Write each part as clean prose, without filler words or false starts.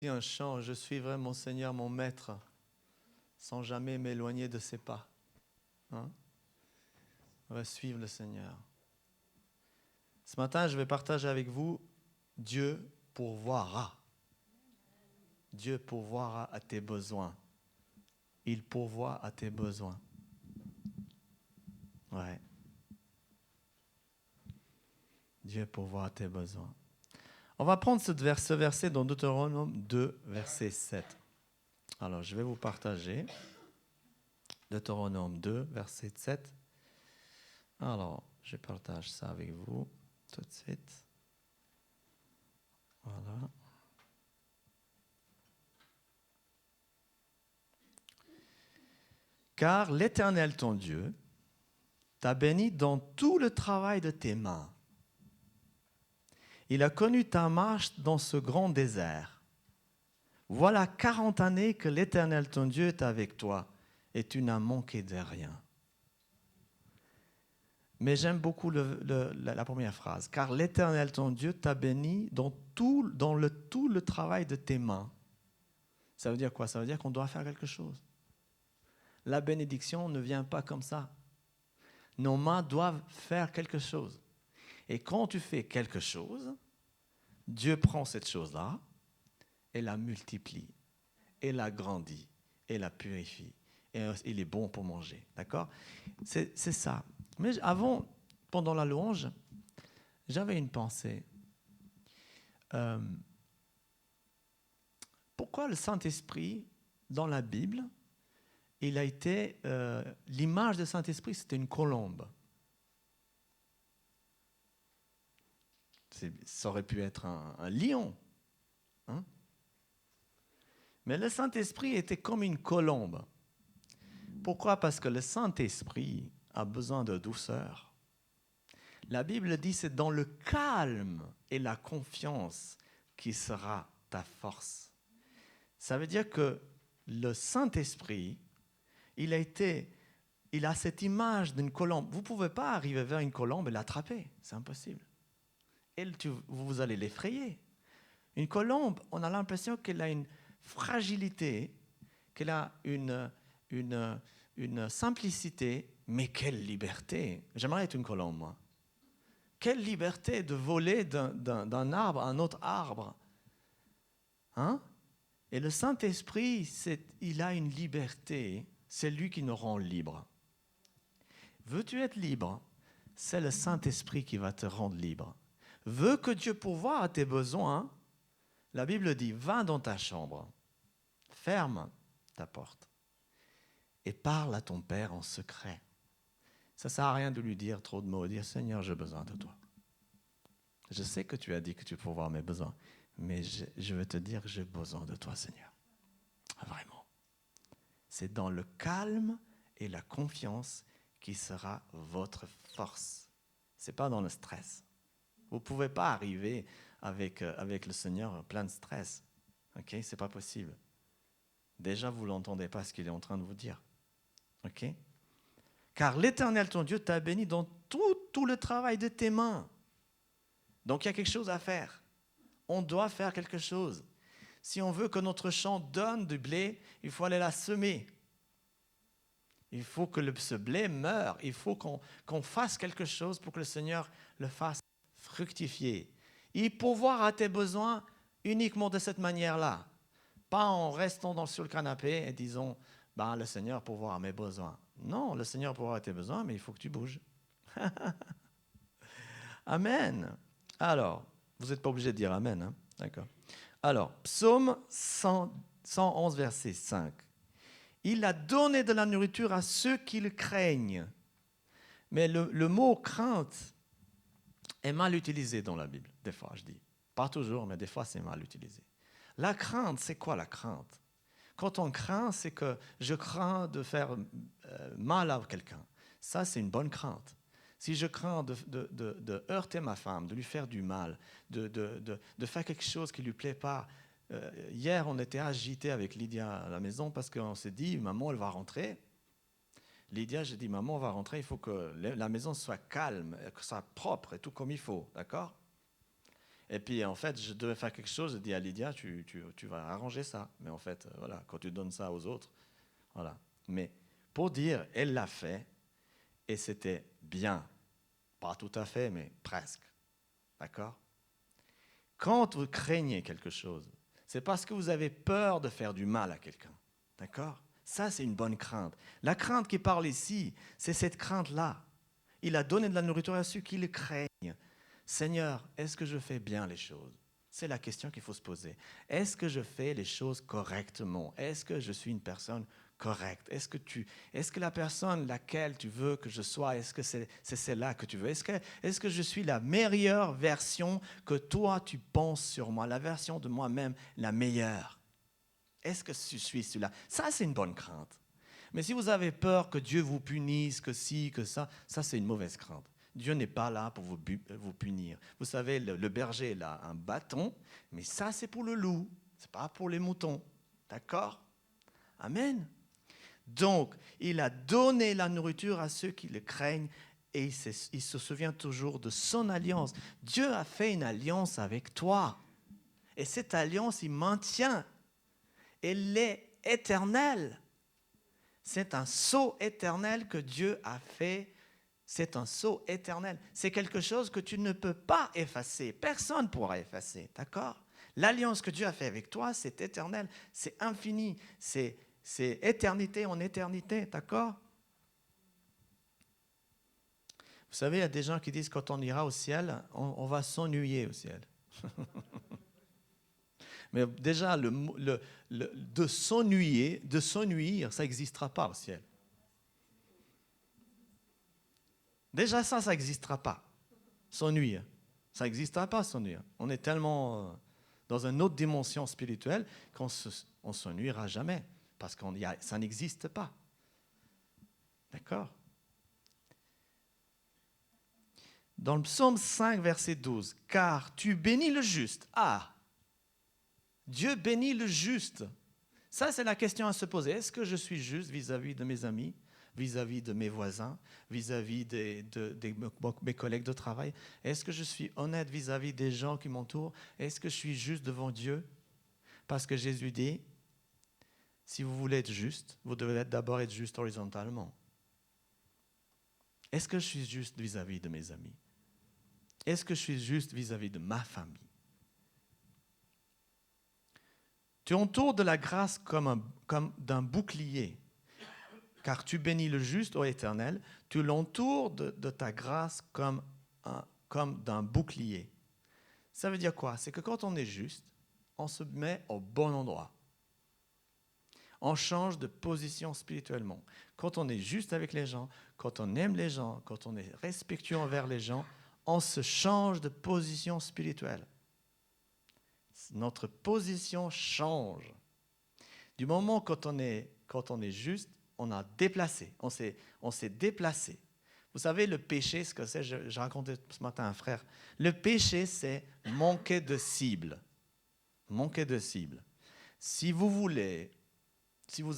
un chant, je suivrai mon Seigneur, mon Maître, sans jamais m'éloigner de ses pas. Hein? On va suivre le Seigneur. Ce matin, je vais partager avec vous Dieu pourvoira. Dieu pourvoira à tes besoins. Il pourvoit à tes besoins. Ouais. Dieu pourvoit à tes besoins. On va prendre ce verset dans Deutéronome 2, verset 7. Alors, je vais vous partager Deutéronome 2, verset 7. Alors, je partage ça avec vous tout de suite. Voilà. Car l'Éternel, ton Dieu, t'a béni dans tout le travail de tes mains. Il a connu ta marche dans ce grand désert. Voilà 40 années que l'Éternel, ton Dieu, est avec toi, et tu n'as manqué de rien. Mais j'aime beaucoup la première phrase. Car l'Éternel, ton Dieu, t'a béni dans tout le travail de tes mains. Ça veut dire quoi? Ça veut dire qu'on doit faire quelque chose. La bénédiction ne vient pas comme ça. Nos mains doivent faire quelque chose. Et quand tu fais quelque chose, Dieu prend cette chose-là et la multiplie, et la grandit, et la purifie. Et il est bon pour manger. D'accord? C'est ça. Mais avant, pendant la louange, j'avais une pensée. Pourquoi le Saint-Esprit, dans la Bible, il a été... l'image du Saint-Esprit, c'était une colombe. Ça aurait pu être un lion. Hein? Mais le Saint-Esprit était comme une colombe. Pourquoi? Parce que le Saint-Esprit a besoin de douceur. La Bible dit que c'est dans le calme et la confiance qui sera ta force. Ça veut dire que le Saint-Esprit, il a cette image d'une colombe. Vous ne pouvez pas arriver vers une colombe et l'attraper. C'est impossible. Vous allez l'effrayer. Une colombe, on a l'impression qu'elle a une fragilité, qu'elle a une simplicité, mais quelle liberté. J'aimerais être une colombe, moi. Quelle liberté de voler d'un arbre à un autre arbre. Hein? Et le Saint-Esprit, il a une liberté. C'est lui qui nous rend libres. Veux-tu être libre? C'est le Saint-Esprit qui va te rendre libre. Veux que Dieu pourvoie à tes besoins? La Bible dit, va dans ta chambre, ferme ta porte et parle à ton Père en secret. Ça ne sert à rien de lui dire trop de mots, dire Seigneur, j'ai besoin de toi. Je sais que tu as dit que tu pourvois mes besoins, mais je veux te dire que j'ai besoin de toi, Seigneur. Vraiment. C'est dans le calme et la confiance qui sera votre force. Ce n'est pas dans le stress. Vous ne pouvez pas arriver avec le Seigneur plein de stress. Okay? Ce n'est pas possible. Déjà, vous n'entendez pas ce qu'il est en train de vous dire. Okay? Car l'Éternel, ton Dieu, t'a béni dans tout le travail de tes mains. Donc, il y a quelque chose à faire. On doit faire quelque chose. Si on veut que notre champ donne du blé, il faut aller la semer. Il faut que ce blé meure. Il faut qu'on fasse quelque chose pour que le Seigneur le fasse fructifier. Il pourvoira à tes besoins uniquement de cette manière-là. Pas en restant sur le canapé et disant, le Seigneur pourvoira à mes besoins. Non, le Seigneur pourvoira à tes besoins, mais il faut que tu bouges. Amen. Alors, vous n'êtes pas obligé de dire Amen. Hein? D'accord. Alors, Psaume 111, verset 5. Il a donné de la nourriture à ceux qui le craignent. Mais le mot crainte est mal utilisé dans la Bible, des fois, je dis. Pas toujours, mais des fois, c'est mal utilisé. La crainte, c'est quoi la crainte? Quand on craint, c'est que je crains de faire mal à quelqu'un. Ça, c'est une bonne crainte. Si je crains de heurter ma femme, de lui faire du mal, de faire quelque chose qui ne lui plaît pas. Hier, on était agités avec Lydia à la maison parce qu'on s'est dit, maman, elle va rentrer. Lydia, j'ai dit, maman, on va rentrer, il faut que la maison soit calme, que ça soit propre et tout comme il faut, d'accord? Et puis, en fait, je devais faire quelque chose. Je dis à Lydia, tu vas arranger ça. Mais en fait, voilà, quand tu donnes ça aux autres, voilà. Mais pour dire, elle l'a fait et c'était bien. Pas tout à fait, mais presque. D'accord? Quand vous craignez quelque chose, c'est parce que vous avez peur de faire du mal à quelqu'un. D'accord? Ça, c'est une bonne crainte. La crainte qui parle ici, c'est cette crainte-là. Il a donné de la nourriture à ceux qui le craignent. Seigneur, est-ce que je fais bien les choses? C'est la question qu'il faut se poser. Est-ce que je fais les choses correctement? Est-ce que je suis une personne correcte? Est-ce que la personne laquelle tu veux que je sois, est-ce que c'est celle-là que tu veux? Est-ce que je suis la meilleure version que toi tu penses sur moi, la version de moi-même la meilleure? Est-ce que je suis celui-là? Ça, c'est une bonne crainte. Mais si vous avez peur que Dieu vous punisse, que ci, que ça c'est une mauvaise crainte. Dieu n'est pas là pour vous punir. Vous savez, le berger, il a un bâton, mais ça, c'est pour le loup. Ce n'est pas pour les moutons. D'accord? Amen. Donc, il a donné la nourriture à ceux qui le craignent et il se souvient toujours de son alliance. Dieu a fait une alliance avec toi. Et cette alliance, il maintient. Elle est éternelle. C'est un sceau éternel que Dieu a fait. C'est un sceau éternel. C'est quelque chose que tu ne peux pas effacer. Personne ne pourra effacer. D'accord? L'alliance que Dieu a fait avec toi, c'est éternel. C'est infini. C'est éternité en éternité. D'accord? Vous savez, il y a des gens qui disent que quand on ira au ciel, on va s'ennuyer au ciel. Mais déjà, de s'ennuyer, ça n'existera pas au ciel. Déjà, ça n'existera pas. S'ennuyer. Ça n'existera pas, s'ennuyer. On est tellement dans une autre dimension spirituelle qu'on ne s'ennuiera jamais. Parce que ça n'existe pas. D'accord? Dans le psaume 5, verset 12, « Car tu bénis le juste. » Ah! Dieu bénit le juste. Ça, c'est la question à se poser. Est-ce que je suis juste vis-à-vis de mes amis, vis-à-vis de mes voisins, vis-à-vis de mes collègues de travail? Est-ce que je suis honnête vis-à-vis des gens qui m'entourent? Est-ce que je suis juste devant Dieu? Parce que Jésus dit, si vous voulez être juste, vous devez d'abord être juste horizontalement. Est-ce que je suis juste vis-à-vis de mes amis? Est-ce que je suis juste vis-à-vis de ma famille? Tu entoures de la grâce comme d'un bouclier, car tu bénis le juste, ô Éternel, tu l'entoures de ta grâce comme d'un bouclier. Ça veut dire quoi? C'est que quand on est juste, on se met au bon endroit. On change de position spirituellement. Quand on est juste avec les gens, quand on aime les gens, quand on est respectueux envers les gens, on se change de position spirituelle. Notre position change. Du moment quand on est juste, on a déplacé, on s'est déplacé. Vous savez, le péché, ce que c'est, je racontais ce matin à un frère, le péché, c'est manquer de cible. Manquer de cible. Si vous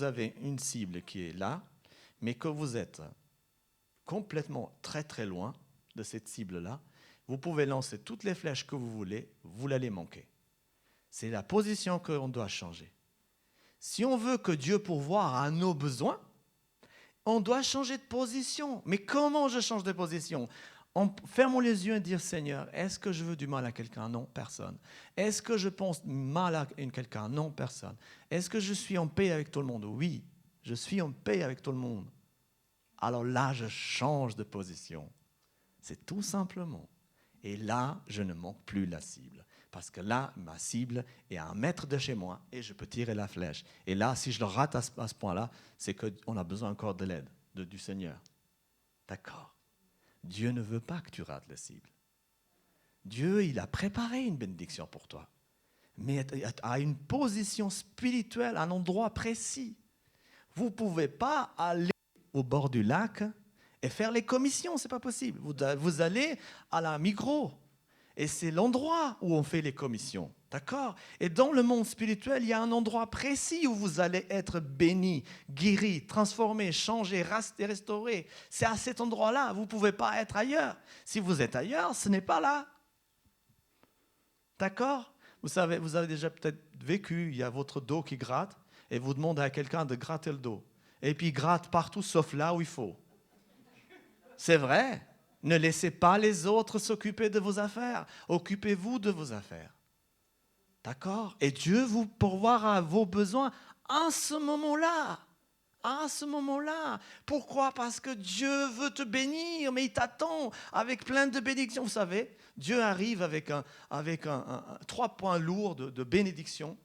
avez une cible qui est là, mais que vous êtes complètement très très loin de cette cible-là, vous pouvez lancer toutes les flèches que vous voulez, vous l'allez manquer. C'est la position qu'on doit changer. Si on veut que Dieu pourvoie à nos besoins, on doit changer de position. Mais comment je change de position? Fermons les yeux et dire, Seigneur, est-ce que je veux du mal à quelqu'un? Non, personne. Est-ce que je pense mal à quelqu'un? Non, personne. Est-ce que je suis en paix avec tout le monde? Oui, je suis en paix avec tout le monde. Alors là, je change de position. C'est tout simplement. Et là, je ne manque plus la cible. Parce que là, ma cible est à 1 mètre de chez moi et je peux tirer la flèche. Et là, si je le rate à ce point-là, c'est qu'on a besoin encore de l'aide du Seigneur. D'accord? Dieu ne veut pas que tu rates la cible. Dieu, il a préparé une bénédiction pour toi. Mais à une position spirituelle, à un endroit précis. Vous ne pouvez pas aller au bord du lac et faire les commissions, ce n'est pas possible. Vous allez à la Migros. Et c'est l'endroit où on fait les commissions. D'accord? Et dans le monde spirituel, il y a un endroit précis où vous allez être béni, guéri, transformé, changé, restauré. C'est à cet endroit-là. Vous ne pouvez pas être ailleurs. Si vous êtes ailleurs, ce n'est pas là. D'accord? Vous avez déjà peut-être vécu, il y a votre dos qui gratte, et vous demandez à quelqu'un de gratter le dos. Et puis il gratte partout sauf là où il faut. C'est vrai. Ne laissez pas les autres s'occuper de vos affaires. Occupez-vous de vos affaires. D'accord? Et Dieu vous pourvoira vos besoins à ce moment-là. À ce moment-là. Pourquoi? Parce que Dieu veut te bénir, mais il t'attend avec plein de bénédictions. Vous savez, Dieu arrive avec 3 points lourds de bénédictions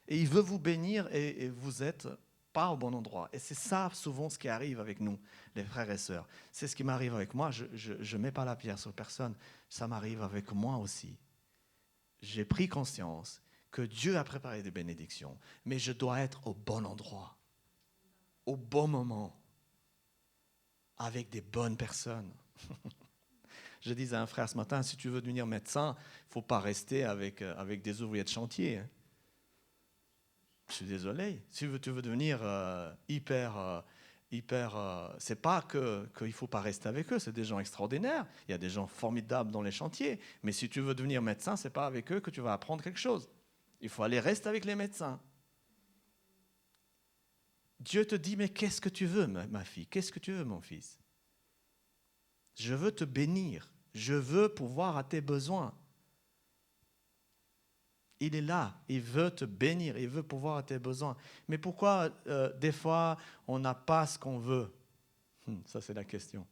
et il veut vous bénir et vous êtes pas au bon endroit. Et c'est ça souvent ce qui arrive avec nous, les frères et sœurs. C'est ce qui m'arrive avec moi. Je ne mets pas la pierre sur personne. Ça m'arrive avec moi aussi. J'ai pris conscience que Dieu a préparé des bénédictions, mais je dois être au bon endroit, au bon moment, avec des bonnes personnes. Je disais à un frère ce matin, si tu veux devenir médecin, il ne faut pas rester avec des ouvriers de chantier. Je suis désolé. Si tu veux devenir c'est pas qu'il ne faut pas rester avec eux, c'est des gens extraordinaires. Il y a des gens formidables dans les chantiers. Mais si tu veux devenir médecin, ce n'est pas avec eux que tu vas apprendre quelque chose. Il faut aller rester avec les médecins. Dieu te dit, mais qu'est-ce que tu veux, ma fille? Qu'est-ce que tu veux, mon fils? Je veux te bénir. Je veux pourvoir à tes besoins. Il est là, il veut te bénir, il veut pourvoir à tes besoins. Mais pourquoi des fois on n'a pas ce qu'on veut? Ça c'est la question.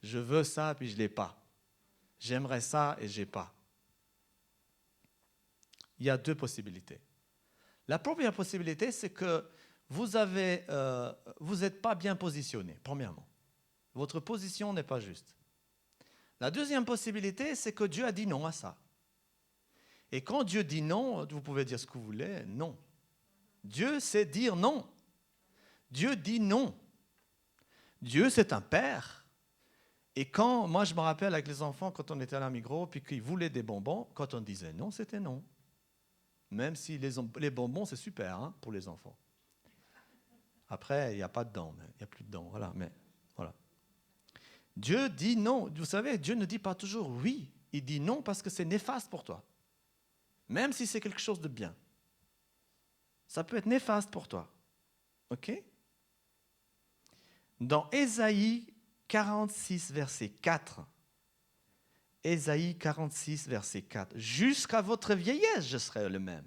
Je veux ça puis je ne l'ai pas. J'aimerais ça et je n'ai pas. Il y a 2 possibilités. La première possibilité, c'est que vous n'êtes pas bien positionné, premièrement. Votre position n'est pas juste. La deuxième possibilité, c'est que Dieu a dit non à ça. Et quand Dieu dit non, vous pouvez dire ce que vous voulez, non. Dieu sait dire non. Dieu dit non. Dieu, c'est un père. Et quand, moi je me rappelle avec les enfants, quand on était à la Migros, puis qu'ils voulaient des bonbons, quand on disait non, c'était non. Même si les bonbons, c'est super hein, pour les enfants. Après, il n'y a pas de dents, il n'y a plus de dents. Voilà, mais voilà. Dieu dit non. Vous savez, Dieu ne dit pas toujours oui. Il dit non parce que c'est néfaste pour toi. Même si c'est quelque chose de bien. Ça peut être néfaste pour toi. OK? Dans Ésaïe 46, verset 4, Ésaïe 46, verset 4, jusqu'à votre vieillesse, je serai le même.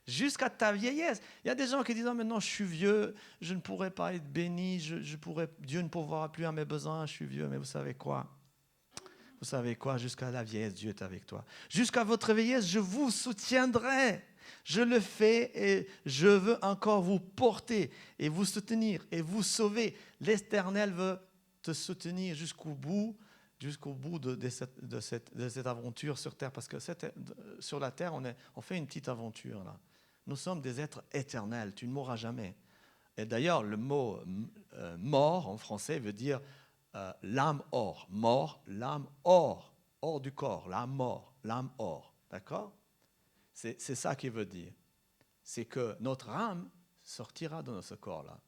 Jusqu'à ta vieillesse. Il y a des gens qui disent, oh, maintenant je suis vieux, je ne pourrai pas être béni, Dieu ne pourra plus à mes besoins, je suis vieux, mais vous savez quoi? Vous savez quoi? Jusqu'à la vieillesse, Dieu est avec toi. Jusqu'à votre vieillesse, je vous soutiendrai. Je le fais et je veux encore vous porter et vous soutenir et vous sauver. L'Éternel veut te soutenir jusqu'au bout de cette aventure sur terre. Parce que sur la terre, on fait une petite aventure là. Nous sommes des êtres éternels. Tu ne mourras jamais. Et d'ailleurs, le mot mort en français veut dire l'âme hors. Mort, l'âme hors. Hors du corps, l'âme mort, l'âme hors. D'accord? C'est ça qu'il veut dire. C'est que notre âme sortira de ce corps-là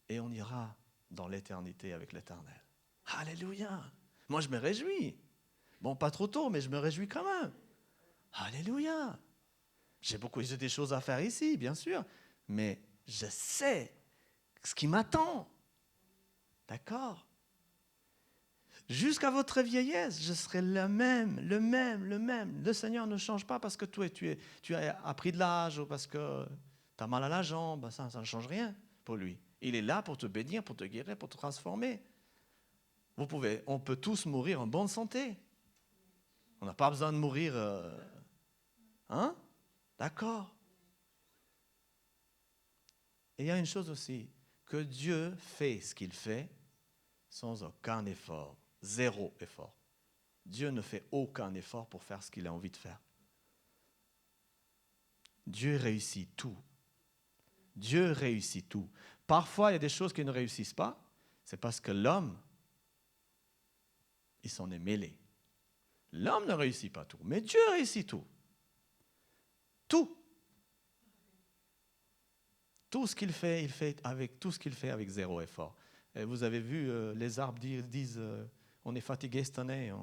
et on ira dans l'éternité avec l'Éternel. Alléluia! Moi, je me réjouis. Bon, pas trop tôt, mais je me réjouis quand même. Alléluia! J'ai des choses à faire ici, bien sûr, mais je sais ce qui m'attend. D'accord? Jusqu'à votre vieillesse, je serai le même. Le Seigneur ne change pas parce que toi, tu as appris de l'âge ou parce que tu as mal à la jambe. Ça ne change rien pour lui. Il est là pour te bénir, pour te guérir, pour te transformer. On peut tous mourir en bonne santé. On n'a pas besoin de mourir. Hein? D'accord. Et il y a une chose aussi, que Dieu fait ce qu'il fait sans aucun effort. 0 effort. Dieu ne fait aucun effort pour faire ce qu'il a envie de faire. Dieu réussit tout. Dieu réussit tout. Parfois, il y a des choses qui ne réussissent pas. C'est parce que l'homme, il s'en est mêlé. L'homme ne réussit pas tout, mais Dieu réussit tout. Tout. Tout ce qu'il fait, il fait avec tout ce qu'il fait avec 0 effort. Et vous avez vu, les arbres disent on est fatigué cette année.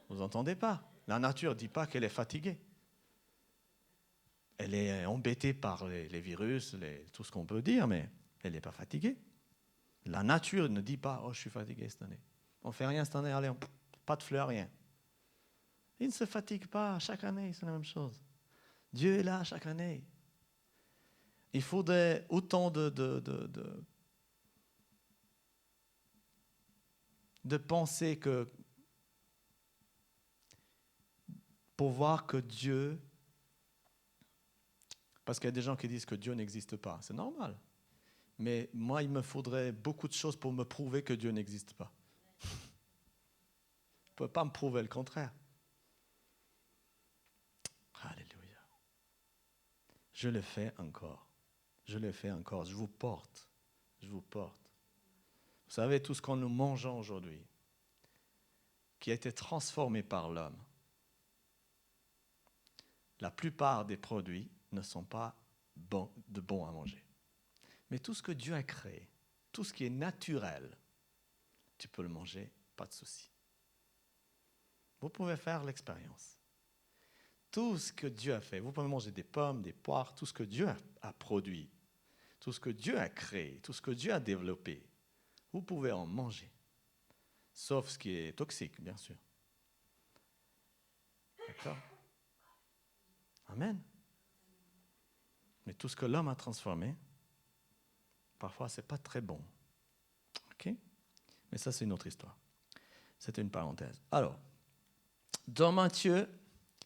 Vous n'entendez pas? La nature ne dit pas qu'elle est fatiguée. Elle est embêtée par les virus, tout ce qu'on peut dire, mais elle n'est pas fatiguée. La nature ne dit pas « Oh, je suis fatigué cette année. On ne fait rien cette année, allez, pas de fleurs, rien. » Il ne se fatigue pas. Chaque année, c'est la même chose. Dieu est là chaque année. Il faudrait autant de penser que pour voir que Dieu, parce qu'il y a des gens qui disent que Dieu n'existe pas, c'est normal. Mais moi, il me faudrait beaucoup de choses pour me prouver que Dieu n'existe pas. On ne peut pas me prouver le contraire. Alléluia. Je le fais encore. Je le fais encore. Je vous porte. Je vous porte. Vous savez, tout ce qu'on nous mangeons aujourd'hui, qui a été transformé par l'homme, la plupart des produits ne sont pas bons à manger. Mais tout ce que Dieu a créé, tout ce qui est naturel, tu peux le manger, pas de souci. Vous pouvez faire l'expérience. Tout ce que Dieu a fait, vous pouvez manger des pommes, des poires, tout ce que Dieu a produit, tout ce que Dieu a créé, tout ce que Dieu a développé, vous pouvez en manger. Sauf ce qui est toxique, bien sûr. D'accord ? Amen. Mais tout ce que l'homme a transformé, parfois, ce n'est pas très bon. OK ? Mais ça, c'est une autre histoire. C'était une parenthèse. Alors, dans Matthieu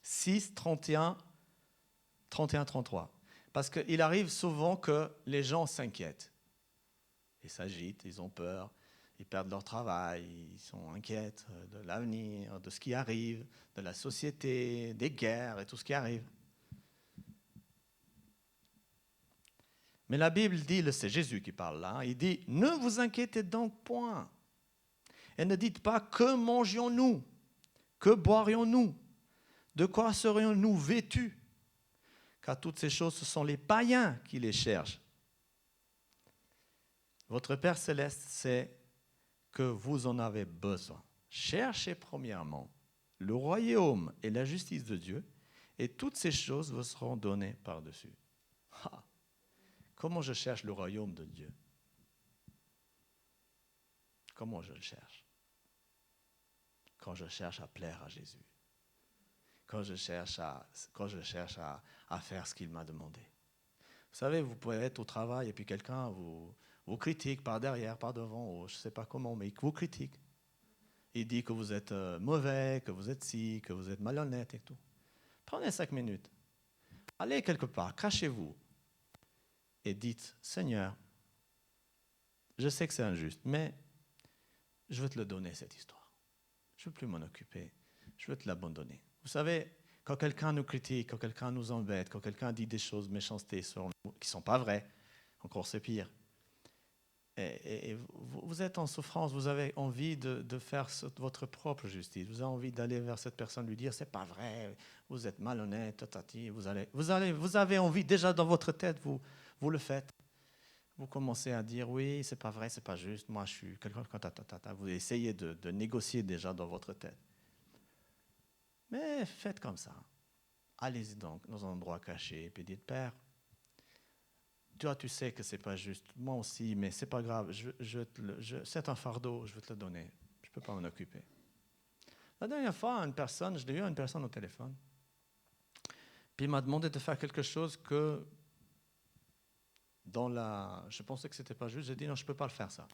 6, 31, 33. Parce qu'il arrive souvent que les gens s'inquiètent. Ils s'agitent, ils ont peur, ils perdent leur travail, ils sont inquiets de l'avenir, de ce qui arrive, de la société, des guerres et tout ce qui arrive. Mais la Bible dit, c'est Jésus qui parle là, il dit « Ne vous inquiétez donc point. Et ne dites pas que mangions-nous, que boirions-nous, de quoi serions-nous vêtus? Car toutes ces choses, ce sont les païens qui les cherchent. Votre Père céleste sait que vous en avez besoin. Cherchez premièrement le royaume et la justice de Dieu, et toutes ces choses vous seront données par-dessus. » Comment je cherche le royaume de Dieu? Comment je le cherche? Quand je cherche à plaire à Jésus. Quand je cherche à faire ce qu'il m'a demandé. Vous savez, vous pouvez être au travail et puis quelqu'un vous critique par derrière, par devant, ou je ne sais pas comment, mais il vous critique. Il dit que vous êtes mauvais, que vous êtes ci, que vous êtes malhonnête et tout. Prenez 5 minutes. Allez quelque part, cachez-vous. Et dites, Seigneur, je sais que c'est injuste, mais je veux te le donner, cette histoire. Je ne veux plus m'en occuper. Je veux te l'abandonner. Vous savez, quand quelqu'un nous critique, quand quelqu'un nous embête, quand quelqu'un dit des choses méchancetés sur nous, qui ne sont pas vraies, encore c'est pire, et vous êtes en souffrance, vous avez envie de faire votre propre justice, vous avez envie d'aller vers cette personne, lui dire, c'est pas vrai, vous êtes malhonnête, tatati, vous avez envie, déjà dans votre tête, vous le faites. Vous commencez à dire, oui, c'est pas vrai, c'est pas juste, moi je suis quelqu'un, vous essayez de négocier déjà dans votre tête. Mais faites comme ça. Allez-y donc dans un endroit caché, et puis dites, Père, toi tu sais que c'est pas juste, moi aussi, mais c'est pas grave, c'est un fardeau, je vais te le donner, je peux pas m'en occuper. La dernière fois, je l'ai eu à une personne au téléphone, puis il m'a demandé de faire quelque chose que je pensais que c'était pas juste, j'ai dit non, je peux pas le faire ça.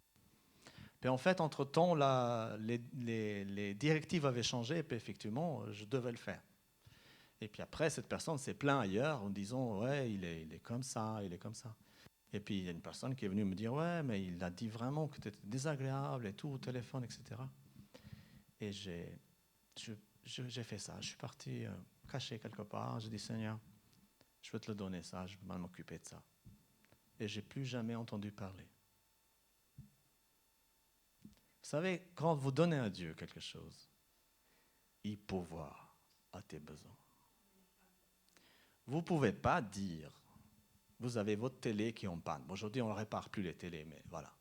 Puis en fait, entre-temps, les directives avaient changé, et puis effectivement, je devais le faire. Et puis après, cette personne s'est plaint ailleurs en disant, ouais, il est comme ça, il est comme ça. Et puis il y a une personne qui est venue me dire, ouais, mais il a dit vraiment que tu étais désagréable et tout au téléphone, etc. Et j'ai fait ça. Je suis parti caché quelque part. J'ai dit, Seigneur, je veux te le donner ça, je vais m'occuper de ça. Et je n'ai plus jamais entendu parler. Vous savez, quand vous donnez à Dieu quelque chose, il pourvoit à tes besoins. Vous ne pouvez pas dire, vous avez votre télé qui est en panne. Bon, aujourd'hui, on ne répare plus les télés, mais voilà.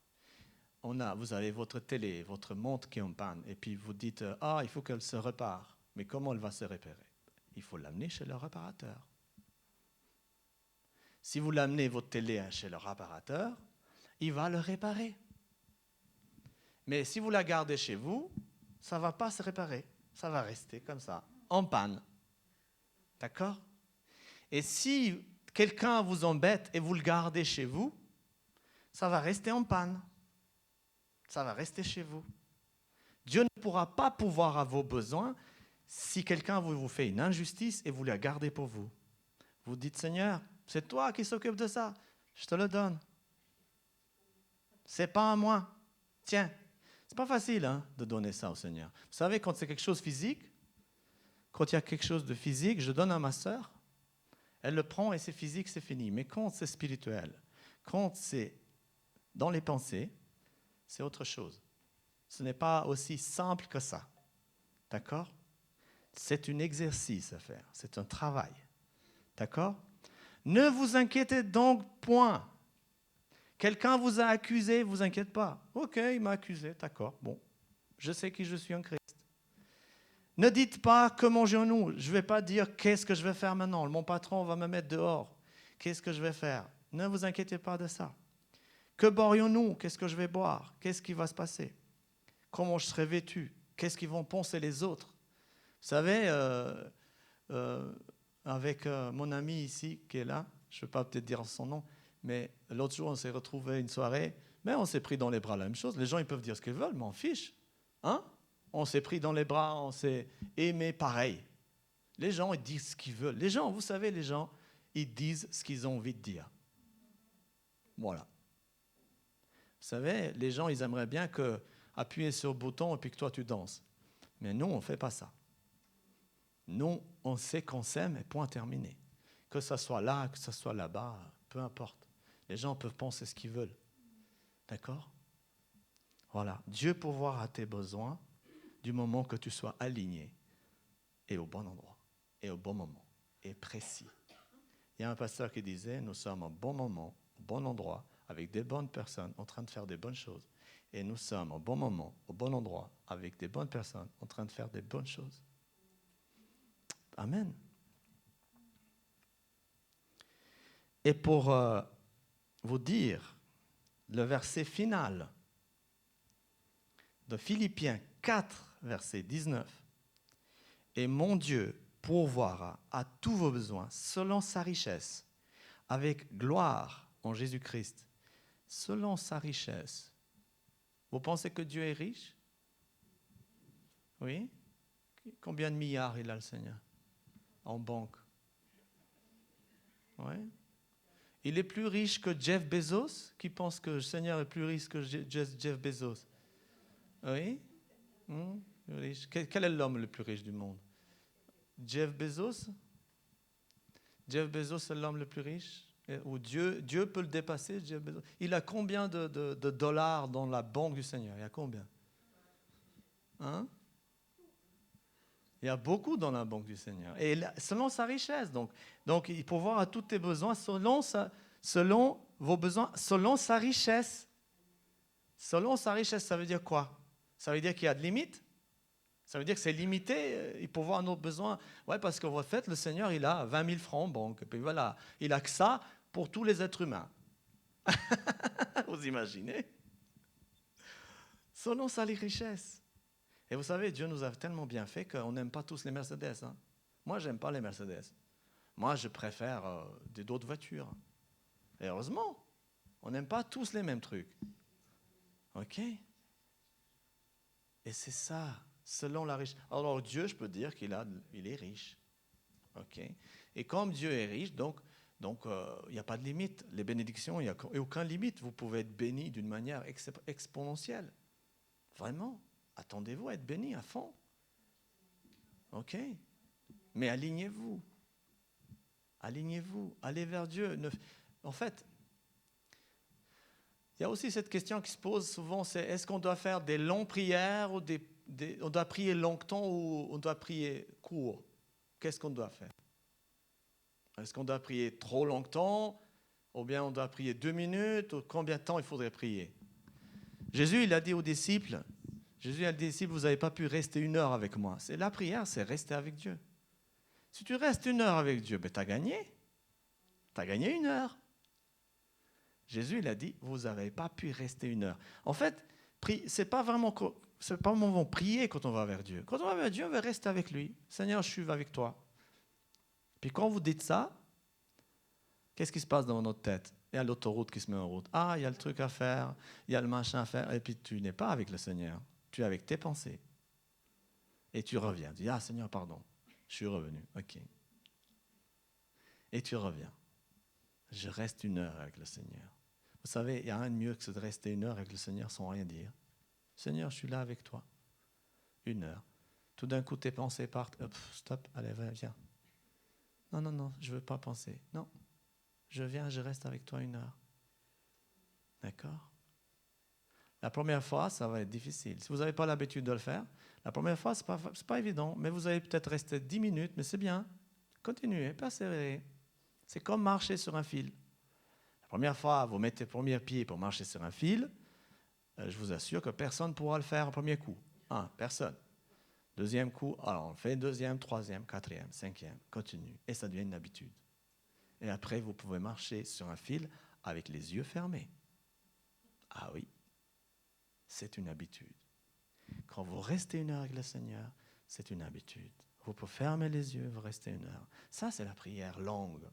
Vous avez votre télé, votre montre qui est en panne, et puis vous dites, il faut qu'elle se répare. Mais comment elle va se réparer? Il faut l'amener chez le réparateur. Si vous l'amenez votre télé chez le réparateur, il va le réparer. Mais si vous la gardez chez vous, ça ne va pas se réparer. Ça va rester comme ça, en panne. D'accord? Et si quelqu'un vous embête et vous le gardez chez vous, ça va rester en panne. Ça va rester chez vous. Dieu ne pourra pas pourvoir à vos besoins si quelqu'un vous fait une injustice et vous la gardez pour vous. Vous dites, Seigneur, c'est toi qui s'occupe de ça. Je te le donne. C'est pas à moi. Tiens. C'est pas facile de donner ça au Seigneur. Vous savez, quand c'est quelque chose de physique, quand il y a quelque chose de physique, je donne à ma sœur, elle le prend et c'est physique, c'est fini. Mais quand c'est spirituel, quand c'est dans les pensées, c'est autre chose. Ce n'est pas aussi simple que ça. D'accord? C'est un exercice à faire. C'est un travail. D'accord? Ne vous inquiétez donc point. Quelqu'un vous a accusé, vous inquiétez pas. Ok, il m'a accusé, d'accord, bon. Je sais qui je suis en Christ. Ne dites pas que mangeons-nous. Je ne vais pas dire qu'est-ce que je vais faire maintenant. Mon patron va me mettre dehors. Qu'est-ce que je vais faire? Ne vous inquiétez pas de ça. Que boirions-nous? Qu'est-ce que je vais boire? Qu'est-ce qui va se passer? Comment je serai vêtu? Qu'est-ce qu'ils vont penser les autres? Vous savez, avec mon ami ici qui est là, je ne vais pas peut-être dire son nom, mais l'autre jour, on s'est retrouvés une soirée, mais on s'est pris dans les bras la même chose. Les gens, ils peuvent dire ce qu'ils veulent, m'en fiche. Hein? On s'est pris dans les bras, on s'est aimé pareil. Les gens, ils disent ce qu'ils veulent. Les gens, vous savez, les gens, ils disent ce qu'ils ont envie de dire. Voilà. Vous savez, les gens, ils aimeraient bien appuyer sur le bouton et puis que toi, tu danses. Mais nous, on ne fait pas ça. Nous, on sait qu'on s'aime et point terminé. Que ça soit là, que ça soit là-bas, peu importe. Les gens peuvent penser ce qu'ils veulent. D'accord? Voilà. Dieu pourvoira à tes besoins du moment que tu sois aligné et au bon endroit, et au bon moment, et précis. Il y a un pasteur qui disait, nous sommes au bon moment, au bon endroit, avec des bonnes personnes en train de faire des bonnes choses. Et nous sommes au bon moment, au bon endroit, avec des bonnes personnes en train de faire des bonnes choses. Amen. Et pour vous dire le verset final de Philippiens 4, verset 19, « Et mon Dieu pourvoira à tous vos besoins selon sa richesse, avec gloire en Jésus-Christ. » Selon sa richesse. Vous pensez que Dieu est riche? Oui? Combien de milliards il a, le Seigneur, en banque? Oui? Il est plus riche que Jeff Bezos? Qui pense que le Seigneur est plus riche que Jeff Bezos? Oui? Quel est l'homme le plus riche du monde? Jeff Bezos? Jeff Bezos est l'homme le plus riche? Ou Dieu peut le dépasser, Jeff Bezos? Il a combien de dollars dans la banque du Seigneur? Il y a combien? Hein? Il y a beaucoup dans la banque du Seigneur. Et selon sa richesse. Donc il peut voir à tous tes besoins selon vos besoins, selon sa richesse. Selon sa richesse, ça veut dire quoi? Ça veut dire qu'il y a de limites? Ça veut dire que c'est limité, il peut voir nos besoins. Oui, parce qu'en fait, le Seigneur, il a 20 000 francs en banque. Et puis voilà, il n'a que ça pour tous les êtres humains. Vous imaginez? Selon sa richesse. Et vous savez, Dieu nous a tellement bien fait qu'on n'aime pas tous les Mercedes. Hein. Moi, je n'aime pas les Mercedes. Moi, je préfère d'autres voitures. Et heureusement, on n'aime pas tous les mêmes trucs. OK? Et c'est ça, selon la richesse. Alors Dieu, je peux dire qu'il est riche. OK? Et comme Dieu est riche, donc il n'y a pas de limite. Les bénédictions, il n'y a aucune limite. Vous pouvez être béni d'une manière exponentielle. Vraiment. Attendez-vous à être béni à fond. OK? Mais alignez-vous. Alignez-vous. Allez vers Dieu. En fait, il y a aussi cette question qui se pose souvent, c'est est-ce qu'on doit faire des longues prières ou on doit prier longtemps ou on doit prier court? Qu'est-ce qu'on doit faire? Est-ce qu'on doit prier trop longtemps ou bien on doit prier 2 minutes ou combien de temps il faudrait prier? Jésus, il a dit aux disciples, Jésus a dit, si vous n'avez pas pu rester 1 heure avec moi, c'est la prière, c'est rester avec Dieu. Si tu restes 1 heure avec Dieu, ben, tu as gagné. Tu as gagné 1 heure. Jésus, il a dit, vous n'avez pas pu rester 1 heure. En fait, c'est pas vraiment prier quand on va vers Dieu. Quand on va vers Dieu, on va rester avec lui. Seigneur, je suis avec toi. Puis quand vous dites ça, qu'est-ce qui se passe dans notre tête? Il y a l'autoroute qui se met en route. Ah, il y a le truc à faire, il y a le machin à faire. Et puis tu n'es pas avec le Seigneur. Tu es avec tes pensées. Et tu reviens. Tu dis, ah Seigneur, pardon. Je suis revenu. OK. Et tu reviens. Je reste 1 heure avec le Seigneur. Vous savez, il n'y a rien de mieux que de rester 1 heure avec le Seigneur sans rien dire. Seigneur, je suis là avec toi. 1 heure. Tout d'un coup, tes pensées partent. Hop, stop, allez, viens. Non, je ne veux pas penser. Non, je viens, je reste avec toi 1 heure. D'accord? La première fois, ça va être difficile. Si vous n'avez pas l'habitude de le faire, la première fois, ce n'est pas évident, mais vous allez peut-être rester 10 minutes, mais c'est bien. Continuez, persévérez. C'est comme marcher sur un fil. La première fois, vous mettez le premier pied pour marcher sur un fil, je vous assure que personne ne pourra le faire au premier coup. Personne. Deuxième coup, alors on fait deuxième, troisième, quatrième, cinquième, continue. Et ça devient une habitude. Et après, vous pouvez marcher sur un fil avec les yeux fermés. Ah oui, c'est une habitude. Quand vous restez 1 heure avec le Seigneur, c'est une habitude. Vous pouvez fermer les yeux, vous restez 1 heure. Ça, c'est la prière longue.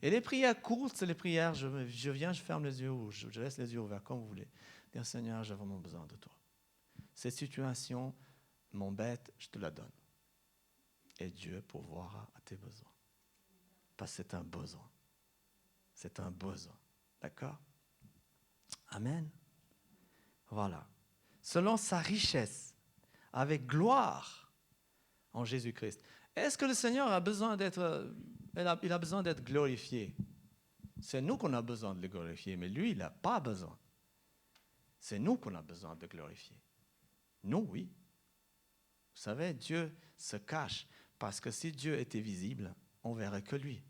Et les prières courtes, c'est les prières, je viens, je ferme les yeux, ou je laisse les yeux ouverts, comme vous voulez. Dire, Seigneur, j'ai vraiment besoin de toi. Cette situation m'embête, je te la donne. Et Dieu pourvoira à tes besoins. Parce que c'est un besoin. C'est un besoin. D'accord? Amen. Voilà. Selon sa richesse, avec gloire en Jésus-Christ. Est-ce que le Seigneur a besoin il a besoin d'être glorifié? C'est nous qu'on a besoin de le glorifier, mais lui, il n'a pas besoin. C'est nous qu'on a besoin de glorifier. Nous, oui. Vous savez, Dieu se cache parce que si Dieu était visible, on ne verrait que lui.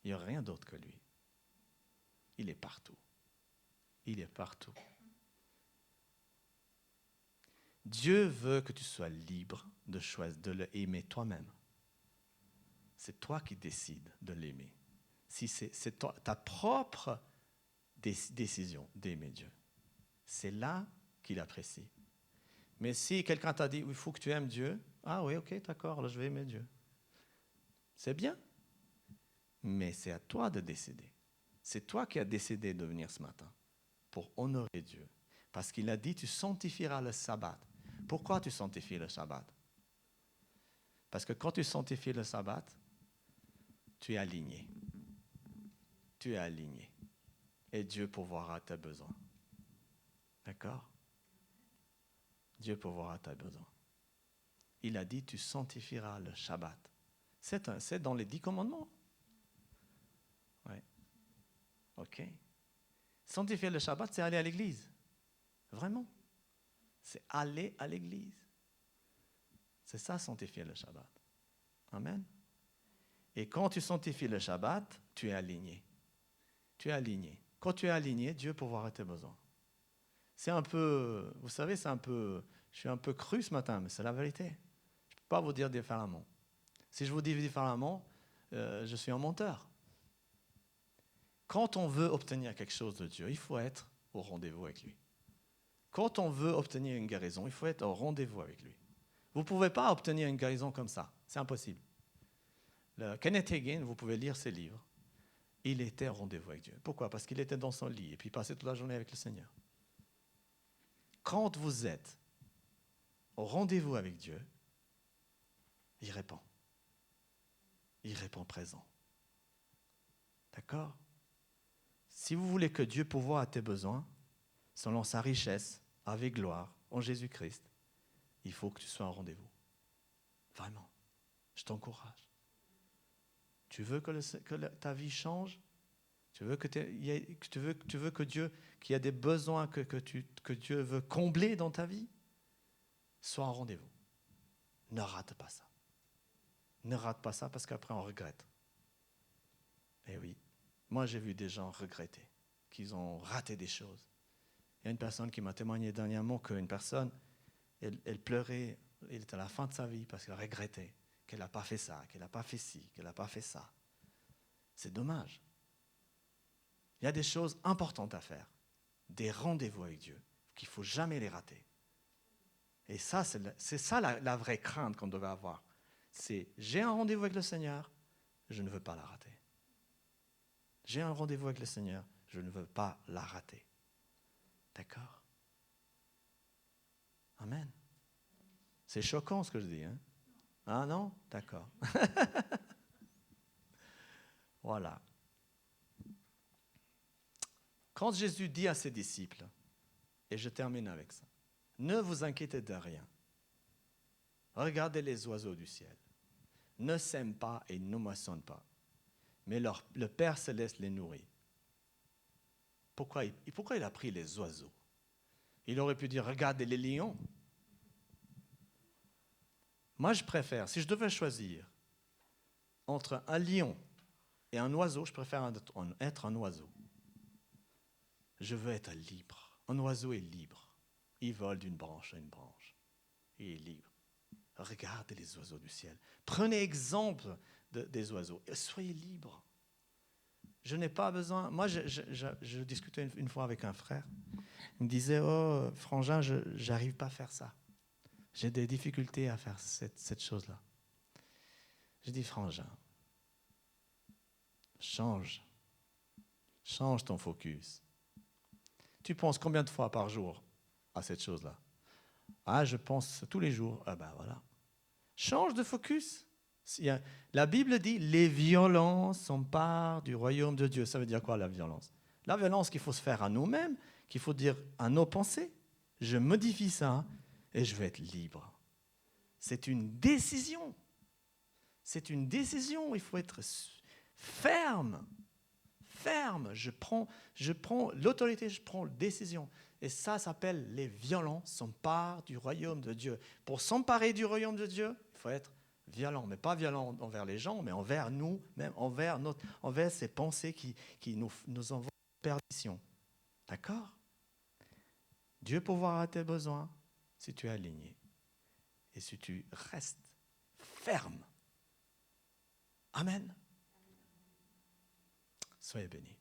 Il n'y a rien d'autre que lui. Il est partout. Il est partout. Dieu veut que tu sois libre de choisir, de l'aimer toi-même. C'est toi qui décides de l'aimer. Si c'est ta propre décision d'aimer Dieu. C'est là qu'il apprécie. Mais si quelqu'un t'a dit, il faut que tu aimes Dieu, ah oui, ok, d'accord, là je vais aimer Dieu. C'est bien. Mais c'est à toi de décider. C'est toi qui as décidé de venir ce matin pour honorer Dieu. Parce qu'il a dit, tu sanctifieras le sabbat. Pourquoi tu sanctifies le sabbat? Parce que quand tu sanctifies le sabbat, tu es aligné. Tu es aligné. Et Dieu pourvoira à tes besoins. D'accord? Dieu pourvoira à tes besoins. Il a dit, tu sanctifieras le Shabbat. C'est dans les 10 commandements. Oui. OK. Sanctifier le Shabbat, c'est aller à l'église. Vraiment. C'est aller à l'église. C'est ça, sanctifier le Shabbat. Amen. Et quand tu sanctifies le Shabbat, tu es aligné. Tu es aligné. Quand tu es aligné, Dieu pourvoira à tes besoins. C'est un peu, vous savez, je suis un peu cru ce matin, mais c'est la vérité. Je ne peux pas vous dire différemment. Si je vous dis différemment, je suis un menteur. Quand on veut obtenir quelque chose de Dieu, il faut être au rendez-vous avec lui. Quand on veut obtenir une guérison, il faut être au rendez-vous avec lui. Vous ne pouvez pas obtenir une guérison comme ça. C'est impossible. Kenneth Hagin, vous pouvez lire ses livres. Il était au rendez-vous avec Dieu. Pourquoi? Parce qu'il était dans son lit et puis il passait toute la journée avec le Seigneur. Quand vous êtes au rendez-vous avec Dieu, il répond. Il répond présent. D'accord? Si vous voulez que Dieu pourvoie à tes besoins, selon sa richesse, avec gloire, en Jésus-Christ, il faut que tu sois au rendez-vous. Vraiment. Je t'encourage. Tu veux que ta vie change? Tu veux que Dieu, qu'il y a des besoins que Dieu veut combler dans ta vie? Sois en rendez-vous. Ne rate pas ça. Ne rate pas ça parce qu'après on regrette. Eh oui, moi j'ai vu des gens regretter, qu'ils ont raté des choses. Il y a une personne qui m'a témoigné dernièrement qu'une personne, elle pleurait, elle était à la fin de sa vie parce qu'elle regrettait qu'elle n'a pas fait ça, qu'elle n'a pas fait ci, qu'elle n'a pas fait ça. C'est dommage. Il y a des choses importantes à faire, des rendez-vous avec Dieu, qu'il ne faut jamais les rater. Et ça, c'est ça la vraie crainte qu'on devait avoir. C'est, j'ai un rendez-vous avec le Seigneur, je ne veux pas la rater. J'ai un rendez-vous avec le Seigneur, je ne veux pas la rater. D'accord? Amen. C'est choquant ce que je dis, hein? Ah non? D'accord. Voilà. Quand Jésus dit à ses disciples, et je termine avec ça, ne vous inquiétez de rien. Regardez les oiseaux du ciel. Ne sèment pas et ne moissonnent pas. Mais le Père Céleste les nourrit. Pourquoi il a pris les oiseaux? Il aurait pu dire, regardez les lions. Moi, je préfère, si je devais choisir entre un lion et un oiseau, je préfère être un oiseau. Je veux être libre. Un oiseau est libre. Il vole d'une branche à une branche. Il est libre. Regardez les oiseaux du ciel. Prenez exemple des oiseaux. Et soyez libres. Je n'ai pas besoin... Moi, je discutais une fois avec un frère. Il me disait, oh, frangin, je n'arrive pas à faire ça. J'ai des difficultés à faire cette chose-là. J'ai dit, frangin, change ton focus. Tu penses combien de fois par jour à cette chose-là? Ah, je pense tous les jours. Ah ben voilà. Change de focus. La Bible dit, les violences s'emparent du royaume de Dieu. Ça veut dire quoi la violence? La violence qu'il faut se faire à nous-mêmes, qu'il faut dire à nos pensées. Je modifie ça et je vais être libre. C'est une décision. C'est une décision. Il faut être ferme. Ferme. Je prends l'autorité, je prends la décision. Et ça s'appelle les violents s'emparent du royaume de Dieu. Pour s'emparer du royaume de Dieu, il faut être violent. Mais pas violent envers les gens, mais envers nous, même envers ces pensées qui nous envoient en perdition. D'accord? Dieu pourvoira à tes besoins si tu es aligné. Et si tu restes ferme. Amen. Soyez bénis.